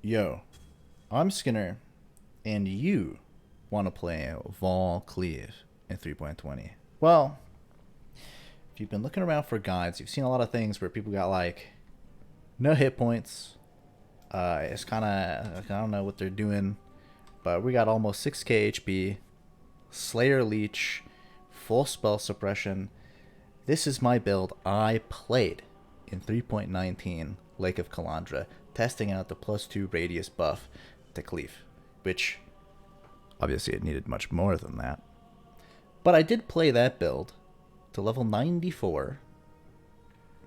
Yo, I'm Skinner, and you want to play Vaal Cleave in 3.20. Well, if you've been looking around for guides, you've seen a lot of things where people got like no hit points. It's kind of, I don't know what they're doing, but we got almost 6k HP, Slayer Leech, full spell suppression. This is my build I played in 3.19 Lake of Kalandra, testing out the +2 radius buff to Cleave, which obviously it needed much more than that. But I did play that build to level 94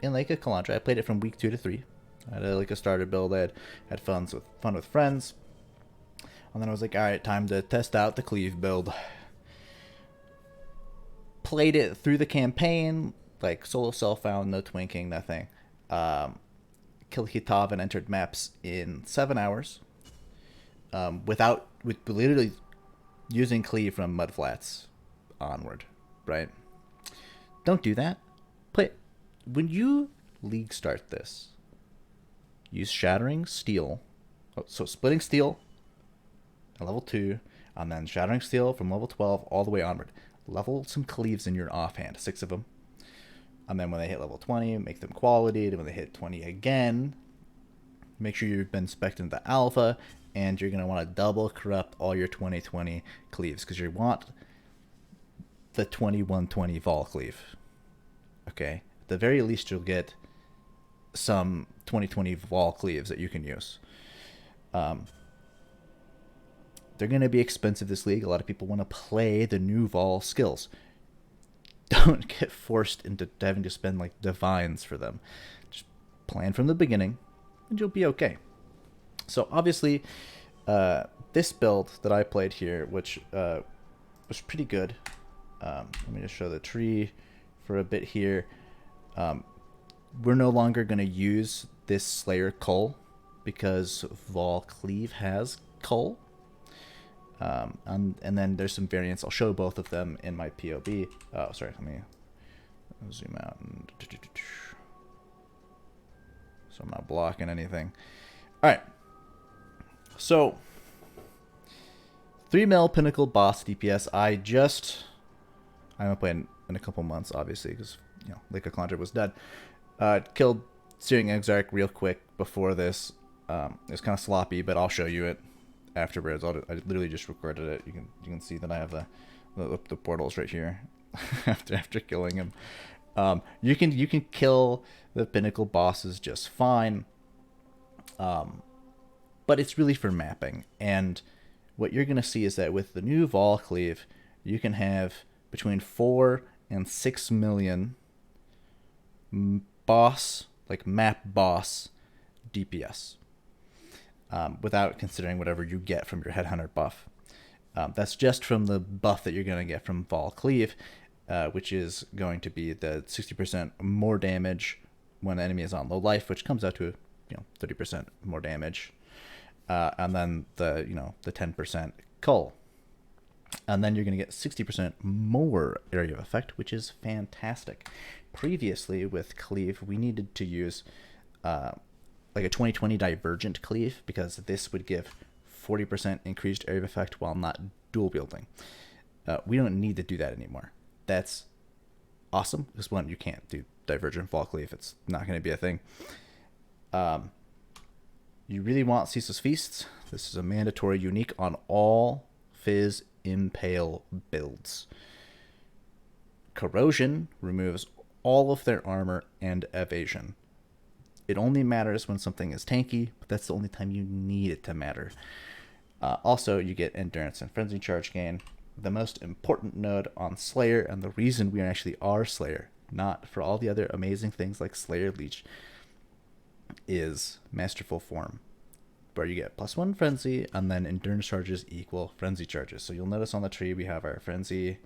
in Lake of Kalandra. I played it from week 2 to 3. I had like a starter build. I had fun with friends. And then I was like, alright, time to test out the Cleave build. Played it through the campaign, like solo self-found, no twinking, nothing. Killed Hitav and entered maps in 7 hours. With literally using Cleave from Mudflats onward, right? Don't do that. Play when you league start this. Use Shattering Steel. So Splitting Steel at level 2, and then Shattering Steel from level 12 all the way onward. Level some Cleaves in your offhand, 6 of them. And then when they hit level 20, make them quality. Then when they hit 20 again, make sure you've been spec'd into the alpha, and you're going to want to double corrupt all your 2020 Cleaves, because you want the 2120 Vaal Cleave. Okay? At the very least, you'll get some 2020 Vaal Cleaves that you can use. They're going to be expensive this league. A lot of people want to play the new Vaal skills. Don't get forced into having to spend like divines for them. Just plan from the beginning, and you'll be okay. So obviously, this build that I played here, which was pretty good. Let me just show the tree for a bit here. We're no longer going to use this Slayer Cull because Vaal Cleave has Cull. And then there's some variants. I'll show both of them in my POB. Oh, sorry. Let me zoom out. So I'm not blocking anything. All right. So 3+mil Pinnacle Boss DPS. I haven't played in a couple months, obviously, because Lake of Kalandra was dead. Killed Searing Exarch real quick before this. It was kind of sloppy, but I'll show you it afterwards. I literally just recorded it. You can see that I have the portals right here after killing him. You can kill the pinnacle bosses just fine, but it's really for mapping. And what you're gonna see is that with the new Vaal Cleave, you can have between 4 and 6 million map boss DPS. Without considering whatever you get from your Headhunter buff. That's just from the buff that you're going to get from Vaal Cleave, which is going to be the 60% more damage when the enemy is on low life, which comes out to 30% more damage, and then the 10% cull, and then you're going to get 60% more area of effect, which is fantastic. Previously with Cleave, we needed to use like a 2020 Divergent Cleave, because this would give 40% increased area of effect while not dual wielding. We don't need to do that anymore. That's awesome, because one, you can't do Divergent Vaal Cleave. It's not going to be a thing. You really want Ceaseless Feasts. This is a mandatory unique on all phys impale builds. Corrosion removes all of their armor and evasion. It only matters when something is tanky, but that's the only time you need it to matter. Also, you get endurance and frenzy charge gain. The most important node on Slayer, and the reason we actually are Slayer, not for all the other amazing things like Slayer Leech, is Masterful Form, where you get +1 frenzy, and then endurance charges equal frenzy charges. So you'll notice on the tree we have our frenzy,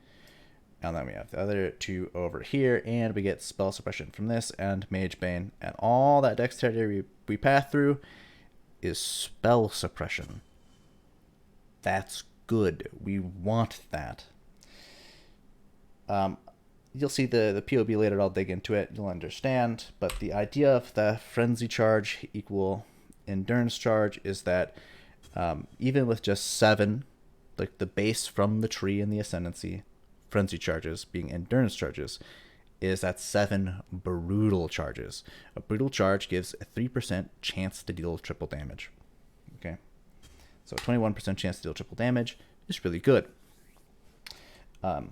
and then we have the other 2 over here, and we get spell suppression from this and Mage Bane, and all that dexterity we path through is spell suppression. That's good. We want that. You'll see the POB later. I'll dig into it. You'll understand. But the idea of the frenzy charge equal endurance charge is that even with just 7, like the base from the tree and the ascendancy, frenzy charges being endurance charges, is that 7 brutal charges. A brutal charge gives a 3% chance to deal triple damage. Okay, so 21% chance to deal triple damage is really good. I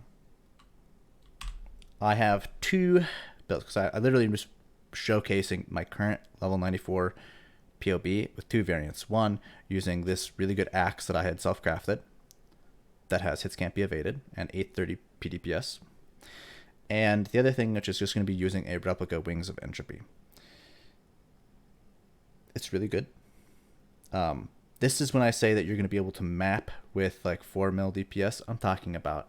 have 2 builds because I literally am just showcasing my current level 94 POB with 2 variants. One, using this really good axe that I had self-crafted that has hits can't be evaded and 830 PDPS. And the other thing, which is just going to be using a replica Wings of Entropy. It's really good. This is when I say that you're going to be able to map with like 4+mil DPS. I'm talking about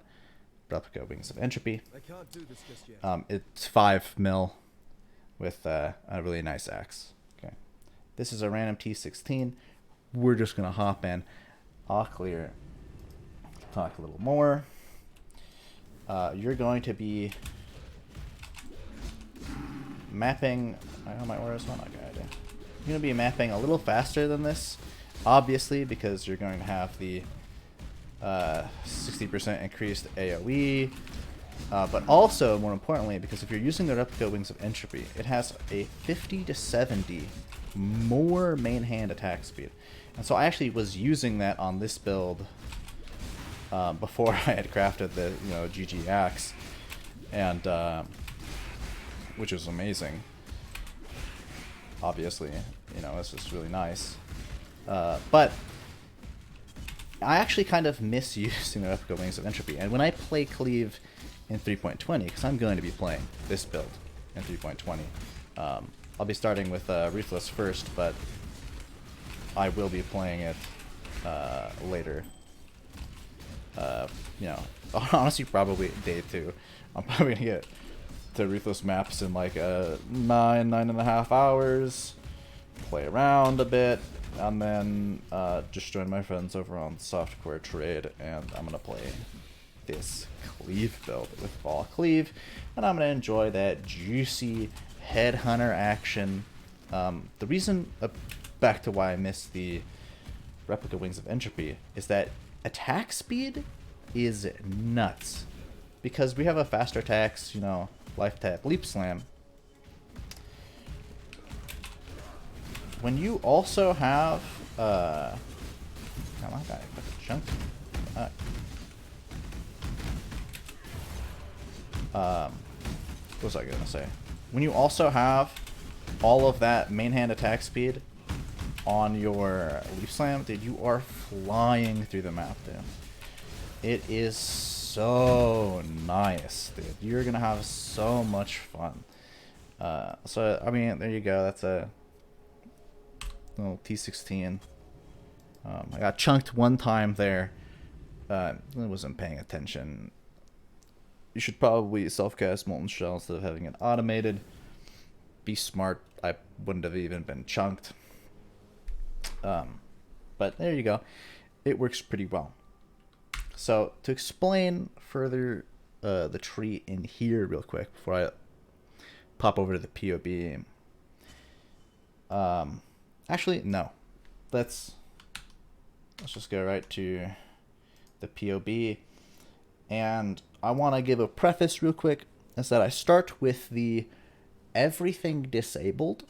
replica Wings of Entropy. I can't do this just yet. It's 5+mil with a really nice axe. Okay, this is a random T16. We're just going to hop in. I'll clear. Talk a little more. You're going to be mapping. I might wear this one. Okay, I do. You're going to be mapping a little faster than this, obviously, because you're going to have the 60% increased AoE, but also, more importantly, because if you're using the replica Wings of Entropy, it has a 50 to 70 more main hand attack speed. And so I actually was using that on this build before I had crafted the GG axe, and which was amazing. Obviously, this is really nice, but I actually kind of miss using the replica Wings of Entropy. And when I play Cleave in 3.20, because I'm going to be playing this build in 3.20, I'll be starting with Ruthless first, but I will be playing it later. Honestly, probably day 2. I'm probably gonna get to Ruthless maps in like 9.5 hours, play around a bit, and then just join my friends over on Softcore Trade, and I'm gonna play this Cleave build with Vaal Cleave, and I'm gonna enjoy that juicy headhunter action. The reason, back to why I missed the replica Wings of Entropy, is that attack speed is nuts, because we have a faster attacks, life tap, leap slam. When you also have my guy fucking jumped. What was I gonna say? When you also have all of that main hand attack speed on your leap slam, dude, you are flying through the map, dude. It is so nice, dude. You're gonna have so much fun. So I mean, there you go. That's a little T16. I got chunked one time there. I wasn't paying attention. You should probably self-cast Molten Shell instead of having it automated. Be smart. I wouldn't have even been chunked. But there you go. It works pretty well. So to explain further the tree in here real quick before I pop over to the POB. Actually, no. Let's just go right to the POB. And I want to give a preface real quick, is that I start with the everything disabled.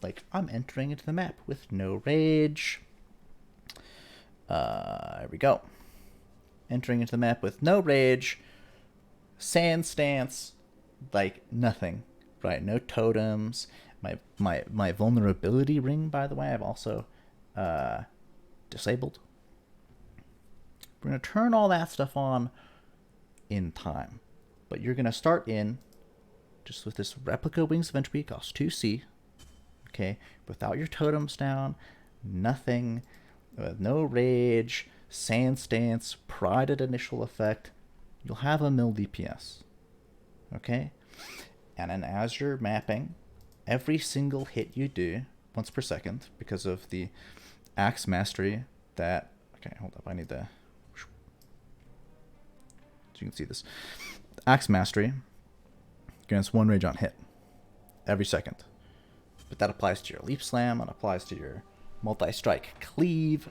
Like, I'm entering into the map with no rage. There we go. Entering into the map with no rage. Sand stance. Like, nothing. Right, no totems. My vulnerability ring, by the way, I've also disabled. We're going to turn all that stuff on in time. But you're going to start in just with this replica Wings of Entropy, costs 2C. Okay, without your totems down, nothing, no rage, sand stance, pride at initial effect, you'll have a mil DPS. Okay, and then as you're mapping, every single hit you do, once per second, because of the axe mastery that, okay, hold up, I need the, so you can see this, axe mastery grants 1 rage on hit every second. But that applies to your leap slam, it applies to your multi-strike cleave.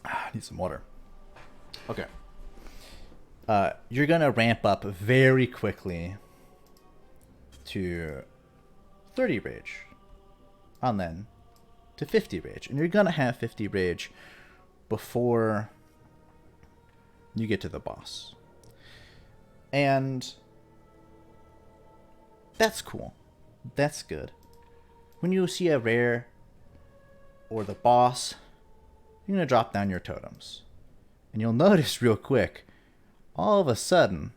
I need some water. Okay. You're going to ramp up very quickly to 30 rage. And then to 50 rage. And you're going to have 50 rage before you get to the boss. And that's cool. That's good. When you see a rare or the boss, you're going to drop down your totems. And you'll notice real quick, all of a sudden,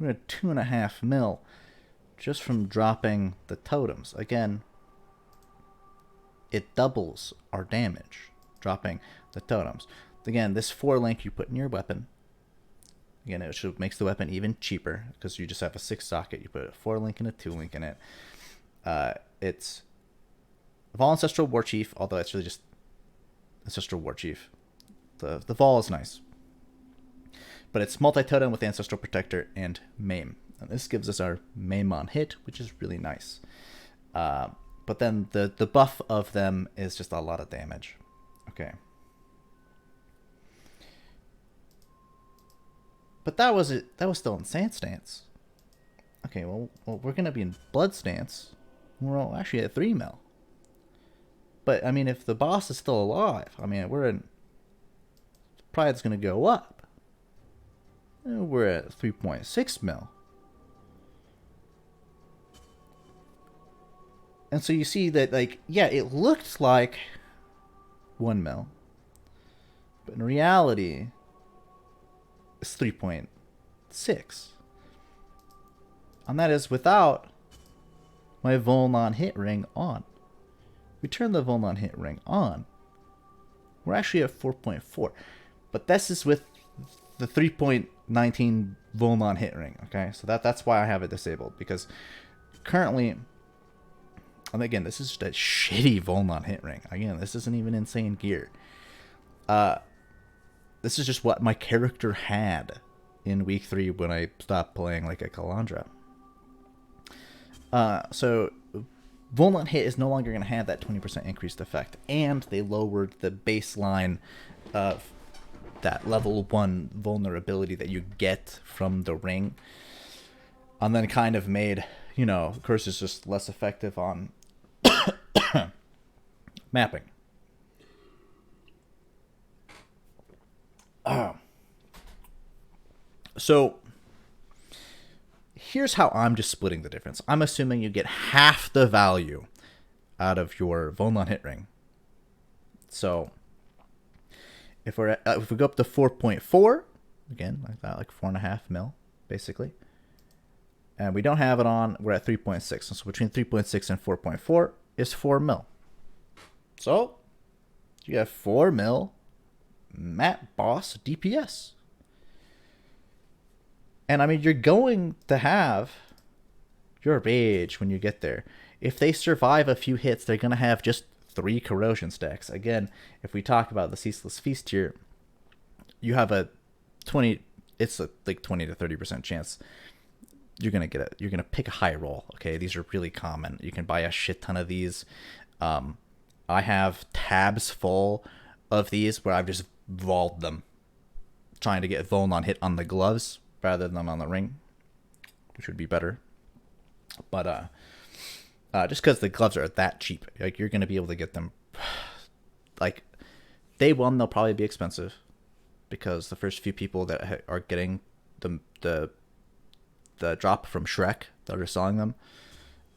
we're at 2.5 mil just from dropping the totems. Again, it doubles our damage, dropping the totems. Again, this 4 link you put in your weapon. Again, it makes the weapon even cheaper because you just have a 6 socket. You put a 4 link and a 2 link in it. It's Vaal Ancestral War Chief, although it's really just Ancestral War Chief. The Vaal is nice. But it's multi-totem with Ancestral Protector and Maim. And this gives us our Maim on hit, which is really nice. But then the buff of them is just a lot of damage. Okay. But that was still in Sand Stance. Okay, well we're going to be in Blood Stance. We're actually at 3 mil. But, I mean, if the boss is still alive, I mean, Pride's going to go up. We're at 3.6 mil. And so you see that, like, yeah, it looked like 1 mil. But in reality, it's 3.6. And that is without my Volnon hit ring on. We turn the Volnon hit ring on. We're actually at 4.4. But this is with the 3.19 Volnon hit ring. Okay, so that's why I have it disabled. Because currently, and again, this is just a shitty Volnon hit ring. Again, this isn't even insane gear. This is just what my character had in week 3 when I stopped playing Lake of Kalandra. So Volnon hit is no longer going to have that 20% increased effect, and they lowered the baseline of that level 1 vulnerability that you get from the ring, and then kind of made, curses just less effective on mapping. So here's how I'm just splitting the difference. I'm assuming you get half the value out of your Volnon hit ring. So if we go up to 4.4, again, like that, like 4.5 mil, basically, and we don't have it on, we're at 3.6. So between 3.6 and 4.4 is 4 mil. So you have 4 mil map boss DPS. And I mean, you're going to have your rage when you get there. If they survive a few hits, they're going to have just 3 corrosion stacks. Again, if we talk about the Ceaseless Feast here, you have a 20 to 30% chance you're going to pick a high roll. Okay, these are really common. You can buy a shit ton of these. I have tabs full of these where I've just vaulted them, trying to get Volnon hit on the gloves rather than on the ring, which would be better. But just because the gloves are that cheap, like, you're going to be able to get them, like, day 1 they'll probably be expensive because the first few people that are getting the drop from Shrek that are selling them,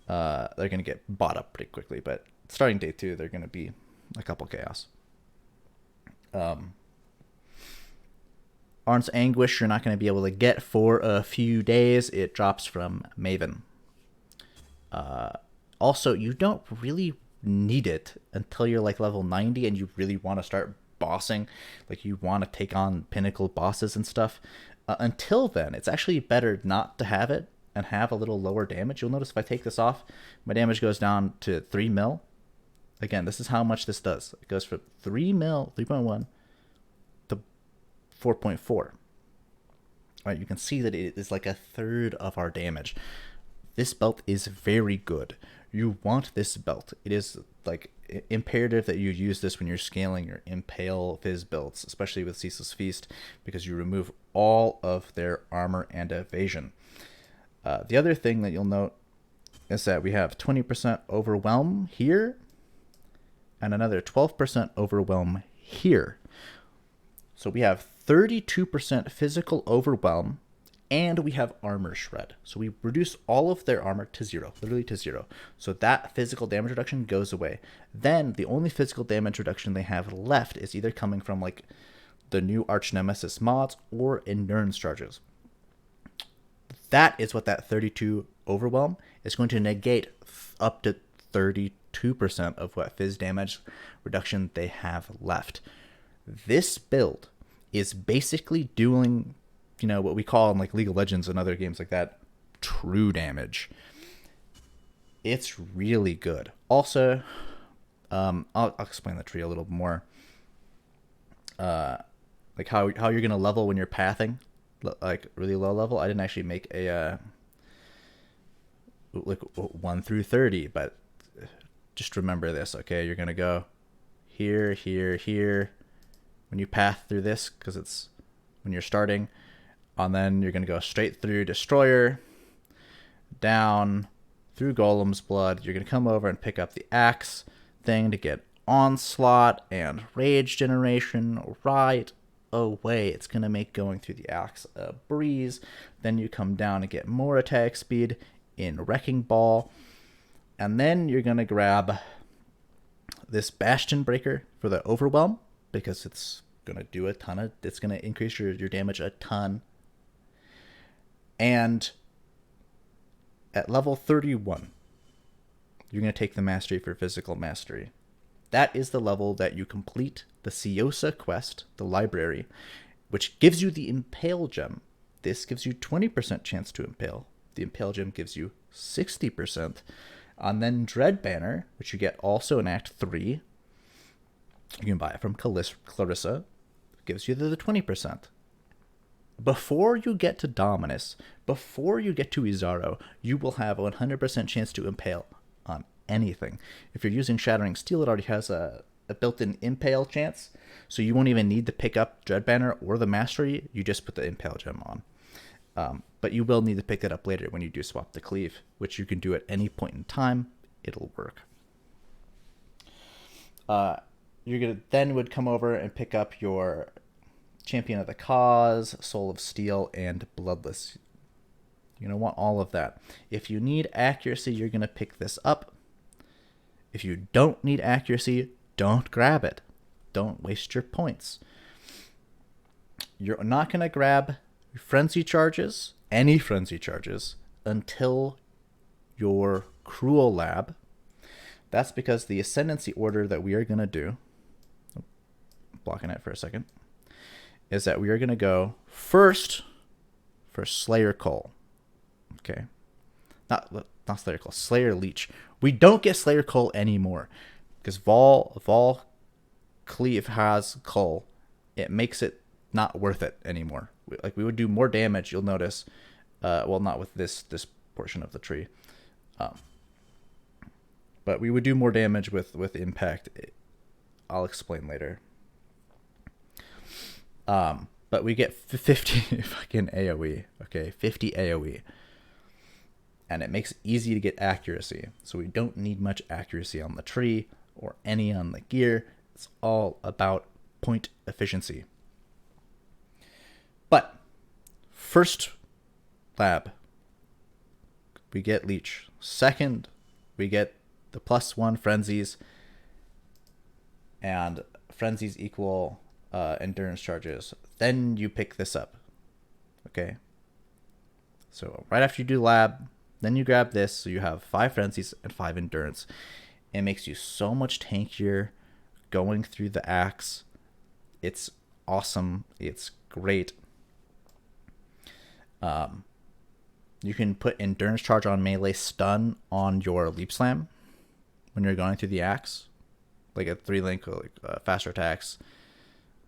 they're going to get bought up pretty quickly. But starting day 2, they're going to be a couple chaos. Arn's Anguish, you're not going to be able to get for a few days. It drops from Maven. Also, you don't really need it until you're like level 90 and you really want to start bossing. Like, you want to take on pinnacle bosses and stuff. Until then, it's actually better not to have it and have a little lower damage. You'll notice if I take this off, my damage goes down to 3 mil. Again, this is how much this does. It goes from 3 mil, 3.1 to 4.4. All right, you can see that it is like a third of our damage. This belt is very good. You want this belt. It is like imperative that you use this when you're scaling your impale phys builds, especially with Ceaseless Feast, because you remove all of their armor and evasion. The other thing that you'll note is that we have 20% overwhelm here and another 12% overwhelm here. So we have 32% physical overwhelm, and we have armor shred. So we reduce all of their armor to 0, literally to 0. So that physical damage reduction goes away. Then the only physical damage reduction they have left is either coming from like the new Arch Nemesis mods or endurance charges. That is what that 32 overwhelm is going to negate up to 32% of what phys damage reduction they have left. This build is basically doing, you know, what we call in like League of Legends and other games like that, true damage. It's really good. Also, I'll explain the tree a little more. Like how you're gonna level when you're pathing, like really low level. I didn't actually make a like 1 through 30, but just remember this, okay? You're gonna go here, here, here when you path through this, because it's when you're starting, and then you're gonna go straight through Destroyer, down through Golem's Blood. You're gonna come over and pick up the axe thing to get Onslaught and Rage Generation right away. It's gonna make going through the axe a breeze. Then you come down and get more attack speed in Wrecking Ball, and then you're gonna grab this Bastion Breaker for the overwhelm, because it's gonna do a ton of, it's gonna increase your damage a ton. And at level 31, you're gonna take the mastery for physical mastery. That is the level that you complete the Siosa quest, the library, which gives you the Impale gem. This gives you 20% chance to impale. The Impale gem gives you 60%. And then Dread Banner, which you get also in Act 3, you can buy it from Clarissa, gives you the 20%. Before you get to Dominus, before you get to Izaro, you will have a 100% chance to impale on anything. If you're using Shattering Steel, it already has a built-in impale chance, so you won't even need to pick up Dread Banner or the Mastery. You just put the Impale gem on. But you will need to pick it up later when you do swap the Cleave, which you can do at any point in time. It'll work. You're gonna then would come over and pick up your Champion of the Cause, Soul of Steel, and Bloodless. You're gonna want all of that. If you need accuracy, you're gonna pick this up. If you don't need accuracy, don't grab it. Don't waste your points. You're not gonna grab frenzy charges, any frenzy charges, until your Cruel Lab. That's because the Ascendancy order that we are going to do, blocking it for a second, is that we are going to go first for Slayer Cull. Okay. Not Slayer Cull, Slayer Leech. We don't get Slayer Cull anymore because Vaal Cleave has Cull. It makes it not worth it anymore. Like we would do more damage, you'll notice. Well, not with this portion of the tree. But we would do more damage with impact. I'll explain later. But we get 50 fucking AoE. Okay, 50 AoE. And it makes it easy to get accuracy. So we don't need much accuracy on the tree or any on the gear. It's all about point efficiency. But first lab, we get Leech. Second, we get the +1 frenzies, and frenzies equal endurance charges. Then you pick this up. Okay. So right after you do lab, then you grab this. So you have 5 frenzies and 5 endurance. It makes you so much tankier going through the axe. It's awesome. It's great. You can put endurance charge on melee stun on your leap slam when you're going through the axe, like a 3-link, like faster attacks,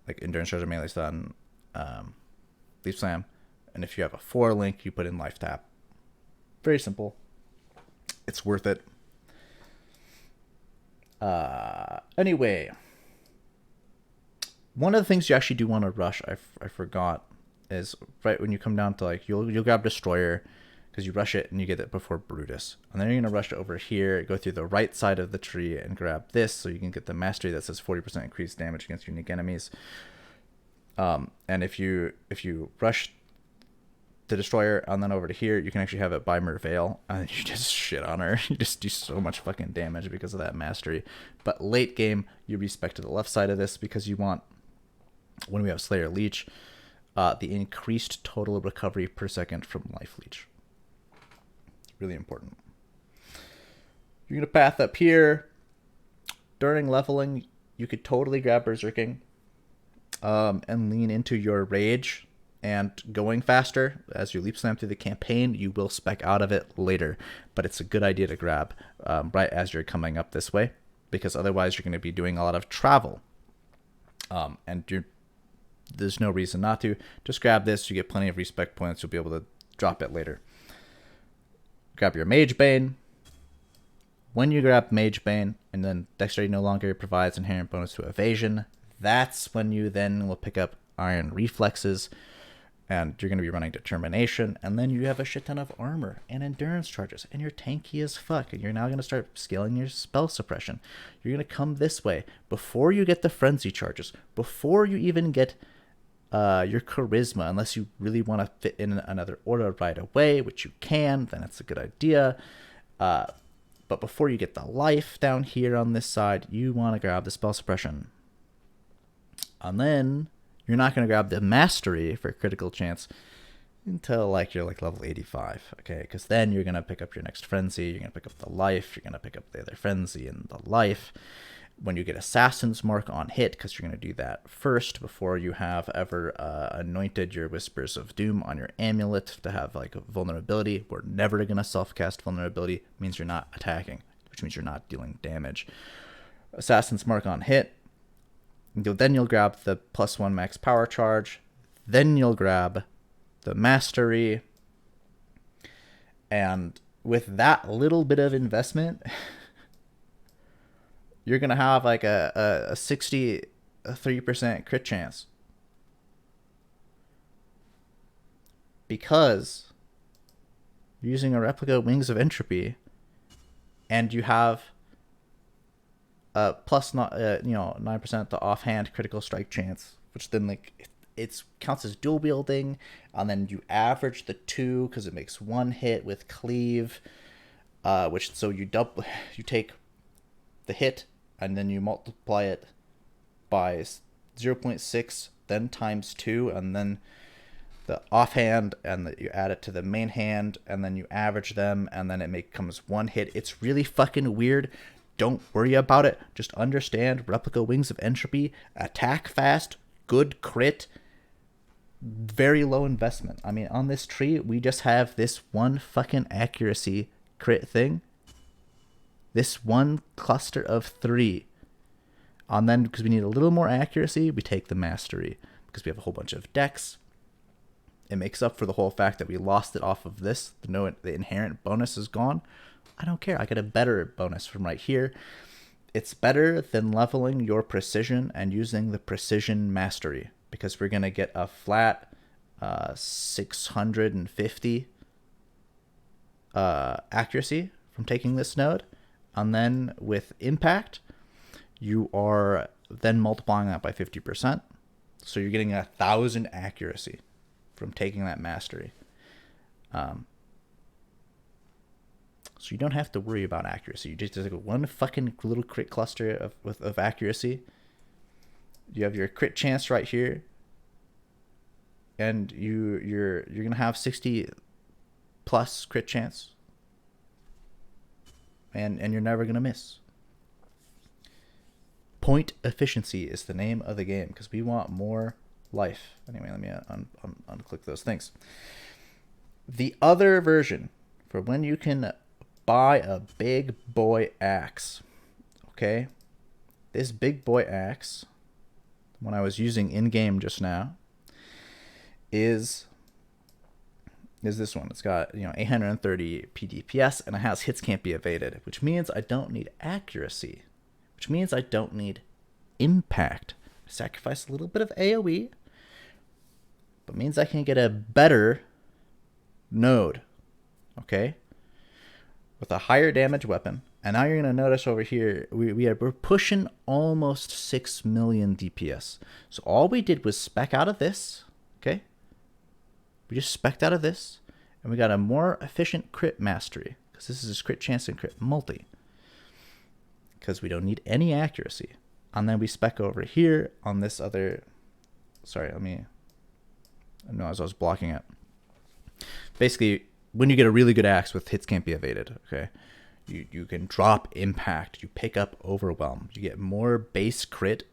like endurance charge on melee stun, leap slam, and if you have a 4-link, you put in life tap. Very simple. It's worth it. Anyway, one of the things you actually do want to rush, I forgot, is right when you come down to like, you'll grab Destroyer, because you rush it and you get it before Brutus. And then you're going to rush it over here, go through the right side of the tree and grab this so you can get the mastery that says 40% increased damage against unique enemies. And if you rush the Destroyer and then over to here, you can actually have it by Vaal, and you just shit on her. You just do so much fucking damage because of that mastery. But late game, you respect to the left side of this because you want, when we have Slayer Leech, the increased total recovery per second from Life Leech. Really important. You're going to path up here. During leveling, you could totally grab Berserking and lean into your Rage and going faster. As you leap slam through the campaign, you will spec out of it later. But it's a good idea to grab right as you're coming up this way, because otherwise you're going to be doing a lot of travel. And there's no reason not to. Just grab this. You get plenty of respec points. You'll be able to drop it later. Grab your Mage Bane. When you grab Mage Bane, and then Dexterity no longer provides inherent bonus to evasion, that's when you then will pick up Iron Reflexes, and you're going to be running Determination, and then you have a shit ton of armor and endurance charges, and you're tanky as fuck, and you're now going to start scaling your spell suppression. You're going to come this way before you get the frenzy charges, before you even get your charisma, unless you really want to fit in another order right away, which you can, then it's a good idea. But before you get the life down here on this side, you want to grab the spell suppression. And then you're not going to grab the mastery for critical chance until like you're like level 85, okay? Because then you're going to pick up your next frenzy, you're going to pick up the life, you're going to pick up the other frenzy and the life. When you get Assassin's Mark on hit, because you're going to do that first before you have ever anointed your Whispers of Doom on your amulet to have like a vulnerability. We're never going to self-cast vulnerability. It means you're not attacking, which means you're not dealing damage. Assassin's Mark on hit. Then you'll grab the +1 max power charge. Then you'll grab the mastery. And with that little bit of investment, you're going to have like a 63% crit chance. Because you're using a replica Wings of Entropy, and you have plus 9% the offhand critical strike chance, which then like it counts as dual wielding, and then you average the 2 because it makes 1 hit with cleave, which so you take the hit and then you multiply it by 0.6, then times 2, and then the offhand, and you add it to the main hand, and then you average them, and then it becomes 1 hit. It's really fucking weird. Don't worry about it. Just understand replica Wings of Entropy, attack fast, good crit, very low investment. I mean, on this tree, we just have this one fucking accuracy crit thing. This one cluster of 3. And then, because we need a little more accuracy, we take the mastery. Because we have a whole bunch of decks. It makes up for the whole fact that we lost it off of this. The inherent bonus is gone. I don't care. I get a better bonus from right here. It's better than leveling your precision and using the precision mastery. Because we're going to get a flat 650 accuracy from taking this node. And then with impact, you are then multiplying that by 50%. So you're getting 1,000 accuracy from taking that mastery. So you don't have to worry about accuracy. You just take one fucking little crit cluster of accuracy. You have your crit chance right here. And you're gonna have 60 plus crit chance. And you're never going to miss. Point efficiency is the name of the game, because we want more life. Anyway, let me unclick those things. The other version for when you can buy a big boy axe. Okay? This big boy axe, when I was using in-game just now, is this one. It's got 830 PDPS, and it has hits can't be evaded, which means I don't need accuracy, which means I don't need impact. Sacrifice a little bit of AoE, but means I can get a better node, okay, with a higher damage weapon. And now you're going to notice over here, we're pushing almost 6 million DPS. So all we did was spec out of this, okay? We just spec'd out of this, and we got a more efficient crit mastery, because this is a crit chance and crit multi, because we don't need any accuracy. And then we spec over here on this other, sorry, let me, no, as I was blocking it. Basically, when you get a really good axe with hits can't be evaded, okay? You can drop impact, you pick up overwhelm, you get more base crit,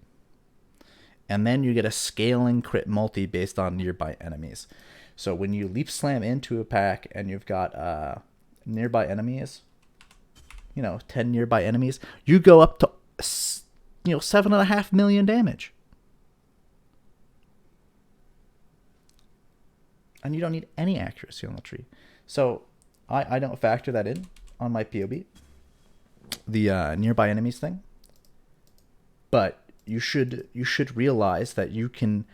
and then you get a scaling crit multi based on nearby enemies. So when you leap slam into a pack and you've got nearby enemies, 10 nearby enemies, you go up to 7.5 million damage. And you don't need any accuracy on the tree. So I don't factor that in on my POB, the nearby enemies thing. But you should realize that you can,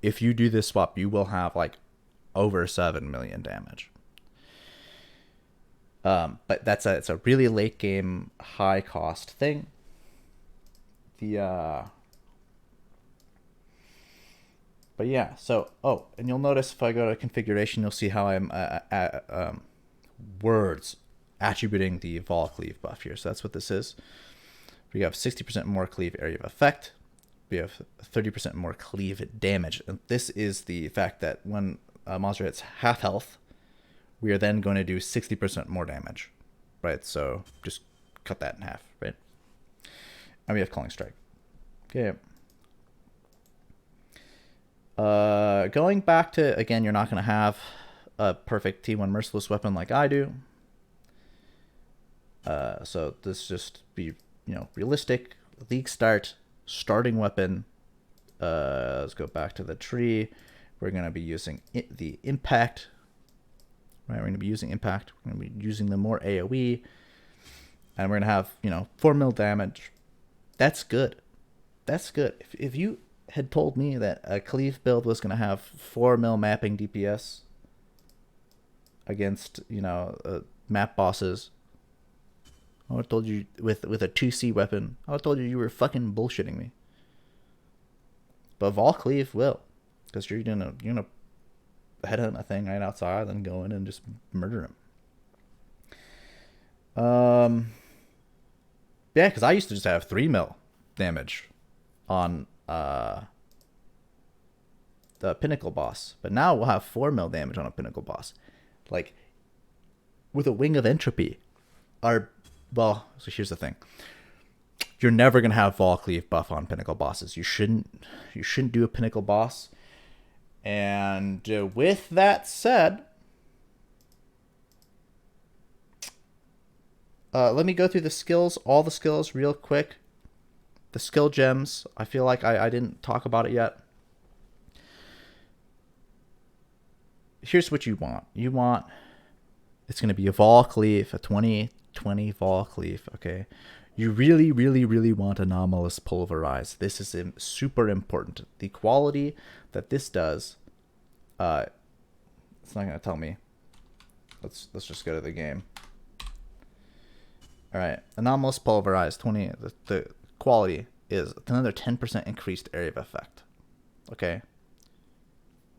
if you do this swap, you will have like over 7 million damage. But it's a really late game, high cost thing. But yeah, so, and you'll notice if I go to configuration, you'll see how I'm words attributing the Vaal Cleave buff here. So that's what this is. We have 60% more cleave area of effect. We have 30% more cleave damage. And this is the fact that when a monster hits half health, we are then going to do 60% more damage, right? So just cut that in half, right? And we have Calling Strike. Okay. Going back to, again, you're not going to have a perfect T1 Merciless weapon like I do. So this just be, realistic. League start, starting weapon. Let's go back to the tree. We're going to be using the impact. Right, we're going to be using impact. We're going to be using the more AoE. And we're going to have, 4 mil damage. That's good. That's good. If you had told me that a cleave build was going to have 4 mil mapping DPS against, map bosses, I would have told you with a 2C weapon, I would have told you were fucking bullshitting me. But Vaal Cleave will, because you're gonna headhunt a thing right outside, then go in and just murder him. Yeah, because I used to just have 3 mil damage on the pinnacle boss, but now we'll have 4 mil damage on a pinnacle boss. Like, with a Wing of Entropy, so here's the thing. You're never gonna have Vaal Cleave buff on pinnacle bosses. You shouldn't do a pinnacle boss. And with that said, let me go through the skills, all the skills real quick. The skill gems, I feel like I didn't talk about it yet. Here's what you want. It's going to be a Vaal Cleave, a 2020 Vaal Cleave, okay? You really, really, really want Anomalous Pulverize. This is super important. The quality that this does, it's not going to tell me. Let's just go to the game. All right, Anomalous Pulverize, 20, the quality is another 10% increased area of effect, okay?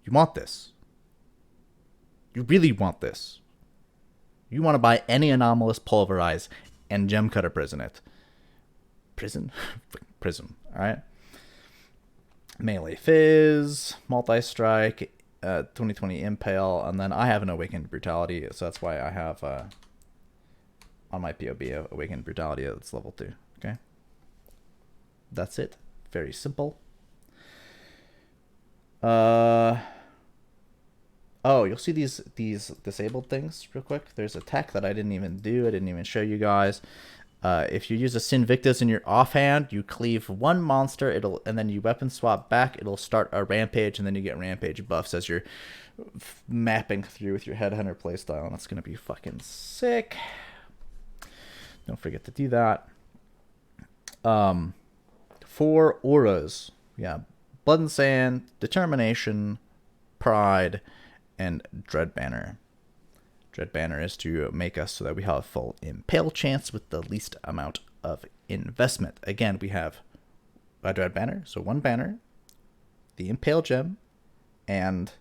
You want this. You really want this. You want to buy any Anomalous Pulverize and Gem Cutter Prison it. Prism, all right? Melee Phys, Multi-Strike, 2020 Impale, and then I have an Awakened Brutality, so that's why I have, on my POB, Awakened Brutality that's level 2, okay? That's it. Very simple. Oh, you'll see these disabled things real quick. There's a tech that I didn't even do. I didn't even show you guys. If you use a Sinvictus in your offhand, you cleave one monster, and then you weapon swap back. It'll start a rampage, and then you get rampage buffs as you're mapping through with your Headhunter playstyle, and that's gonna be fucking sick. Don't forget to do that. For auras, yeah, Blood and Sand, Determination, Pride, and Dread Banner. Dread Banner is to make us so that we have a full impale chance with the least amount of investment. Again, we have a Dread Banner, so one banner, the impale gem, and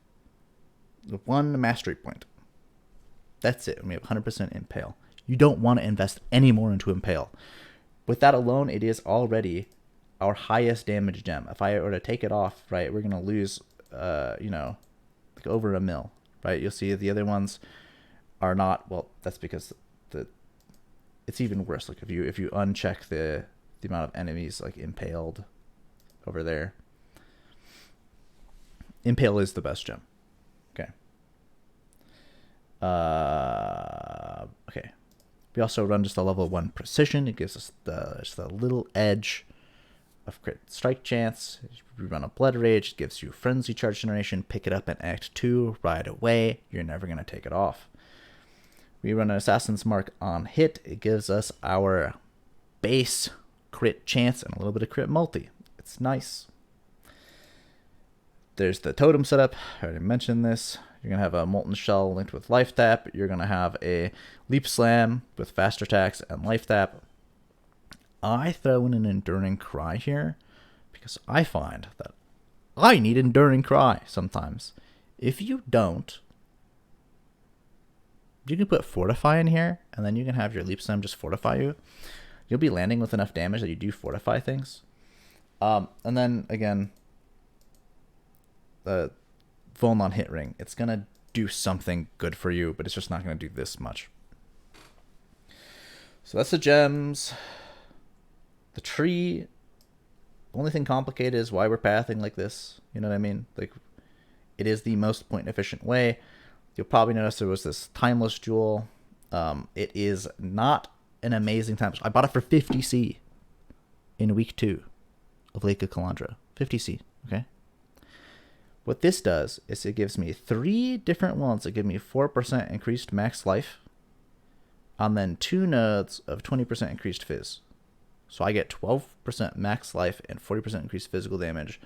one mastery point. That's it. We have 100% impale. You don't want to invest any more into impale. With that alone, it is already our highest damage gem. If I were to take it off, right, we're gonna lose, like over a mil, right? You'll see the other ones are not. Well, that's because it's even worse. Like if you uncheck the amount of enemies like impaled over there, impale is the best gem. Okay. Okay. We also run just a level 1 precision. It gives us just a little edge of crit strike chance. We run a blood rage. It gives you frenzy charge generation. Pick it up in Act 2 right away. You're never going to take it off. We run an assassin's mark on hit. It gives us our base crit chance and a little bit of crit multi. It's nice. There's the totem setup. I already mentioned this. You're going to have a Molten Shell linked with Life Tap. You're going to have a Leap Slam with Fast Attacks and Life Tap. I throw in an Enduring Cry here because I find that I need Enduring Cry sometimes. If you don't, you can put Fortify in here, and then you can have your Leap Slam just fortify you. You'll be landing with enough damage that you do fortify things. And then, again, the Vuln on hit ring. It's going to do something good for you, but it's just not going to do this much. So that's the gems. The tree, the only thing complicated is why we're pathing like this. You know what I mean? Like, it is the most point efficient way. You'll probably notice there was this timeless jewel. It is not an amazing time. I bought it for 50C in week 2 of Lake of Kalandra. 50C, okay? What this does is it gives me 3 different ones that give me 4% increased max life, and then 2 nodes of 20% increased phys. So I get 12% max life and 40% increased physical damage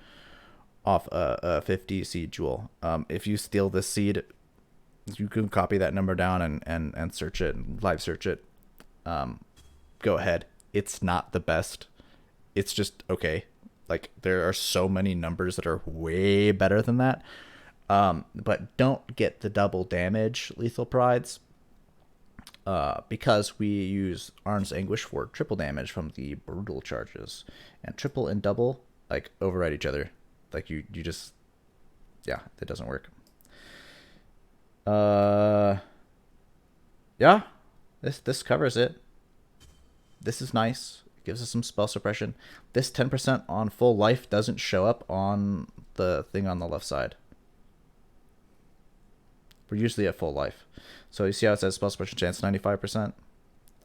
off a 50 seed jewel. If you steal this seed, you can copy that number down and search it, and live search it. Go ahead. It's not the best. It's just okay. Like, there are so many numbers that are way better than that. But don't get the double damage lethal prides. Because we use Arn's Anguish for triple damage from the brutal charges. And triple and double, like, override each other. Like, you just... Yeah, it doesn't work. Yeah. This covers it. This is nice. It gives us some spell suppression. This 10% on full life doesn't show up on the thing on the left side. We're usually at full life. So you see how it says spell suppression chance 95%?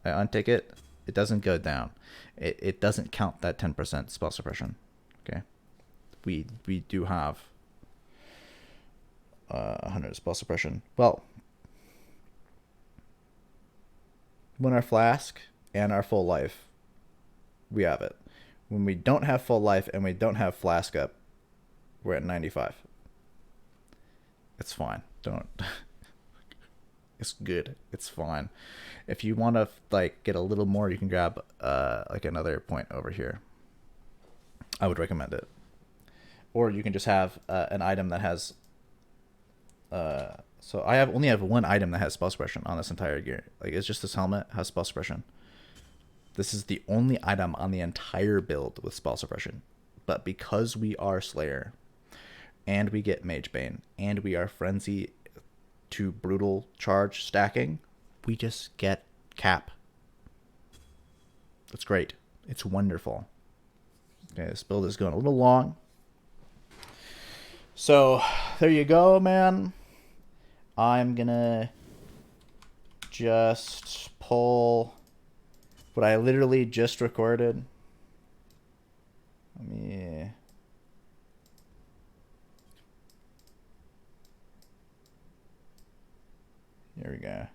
I untick it. It doesn't go down. It doesn't count that 10% spell suppression. Okay. We do have 100 spell suppression. Well, when our flask and our full life, we have it. When we don't have full life and we don't have flask up, we're at 95. It's fine. Don't... It's good. It's fine. If you want to like get a little more, you can grab like another point over here. I would recommend it. Or you can just have an item that has... so I only have one item that has spell suppression on this entire gear. Like, it's just this helmet has spell suppression. This is the only item on the entire build with spell suppression. But because we are Slayer, and we get Mage Bane, and we are Frenzy to brutal charge stacking, we just get cap. It's great. It's wonderful. Okay, this build is going a little long. So there you go, man. I'm gonna just pull what I literally just recorded. Let me... Here we go.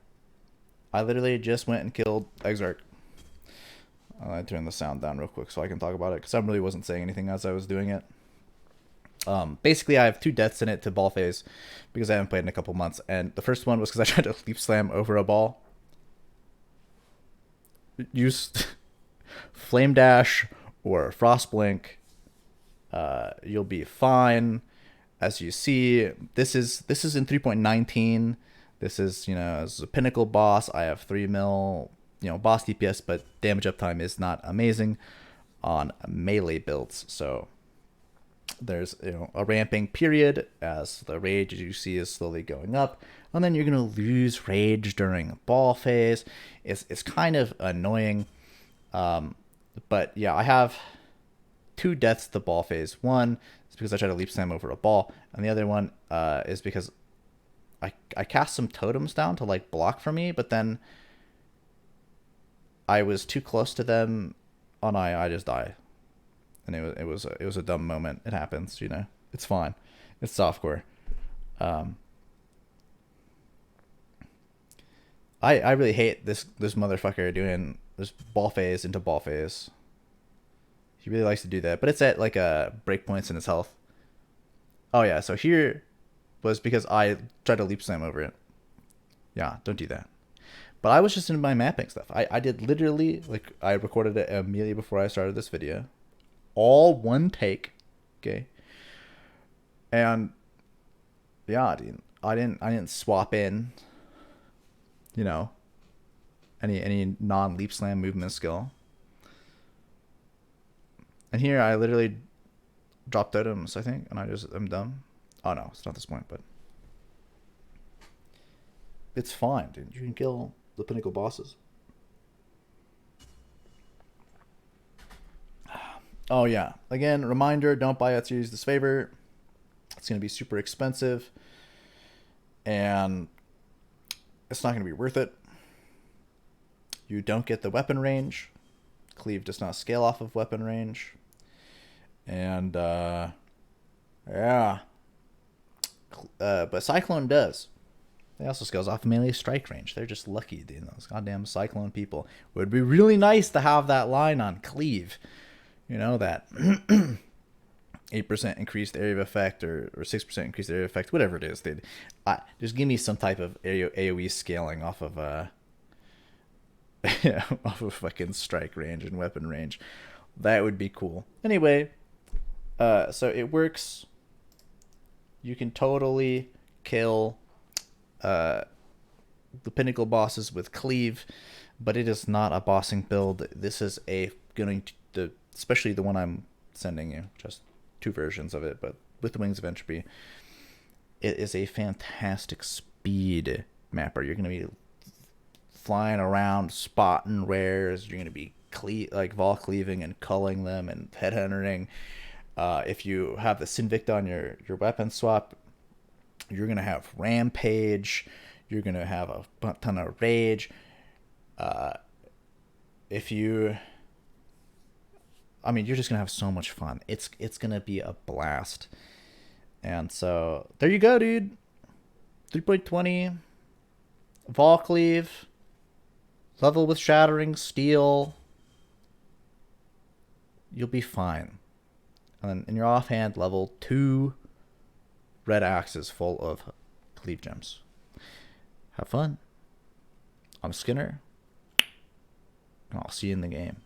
I literally just went and killed Exarch. I turned the sound down real quick so I can talk about it, because I really wasn't saying anything as I was doing it. Basically, I have 2 deaths in it to ball phase because I haven't played in a couple months. And the first one was because I tried to leap slam over a ball. Use flame dash or frost blink. You'll be fine. As you see, this is in 3.19. This is, you know, as a pinnacle boss. I have 3+mil, you know, boss DPS, but damage uptime is not amazing on melee builds. So there's, you know, a ramping period as the rage, as you see, is slowly going up, and then you're gonna lose rage during ball phase. It's kind of annoying, but yeah, I have 2 deaths to ball phase. One is because I tried to leap slam over a ball, and the other one is because I cast some totems down to like block for me, but then I was too close to them, and I just die. And it was a dumb moment. It happens, you know. It's fine. It's softcore. I really hate this motherfucker doing this ball phase into ball phase. He really likes to do that, but it's at like breakpoints in his health. Oh yeah, so here was because I tried to leap slam over it. Yeah, don't do that. But I was just in my mapping stuff. I did literally, like, I recorded it immediately before I started this video. All one take, okay? And yeah, I didn't swap in, you know, any non leap slam movement skill. And here I literally dropped totems, I think, and I'm dumb. Oh no, it's not this point, but it's fine, dude. You can kill the pinnacle bosses. Oh yeah, again, reminder, don't buy at Series Disfavor. It's going to be super expensive, and it's not going to be worth it. You don't get the weapon range. Cleave does not scale off of weapon range. And yeah, but Cyclone does. They also scales off melee strike range. They're just lucky, dude. Those goddamn Cyclone people. It would be really nice to have that line on Cleave. You know, that 8% increased area of effect or 6% increased area of effect, whatever it is, dude. Just give me some type of AoE scaling off of off of fucking strike range and weapon range. That would be cool. Anyway, so it works. You can totally kill the pinnacle bosses with Cleave, but it is not a bossing build. This is especially the one I'm sending you, just 2 versions of it, but with the Wings of Entropy. It is a fantastic speed mapper. You're going to be flying around, spotting rares. You're going to be Vaal cleaving and culling them and headhuntering. If you have the Sinvicta on your weapon swap, you're going to have Rampage. You're going to have a ton of Rage. You're just going to have so much fun. It's going to be a blast. And so, there you go, dude. 3.20. Vaal Cleave. Level with Shattering Steel. You'll be fine. And then in your offhand, level 2 red axes full of Cleave gems. Have fun. I'm Skinner. And I'll see you in the game.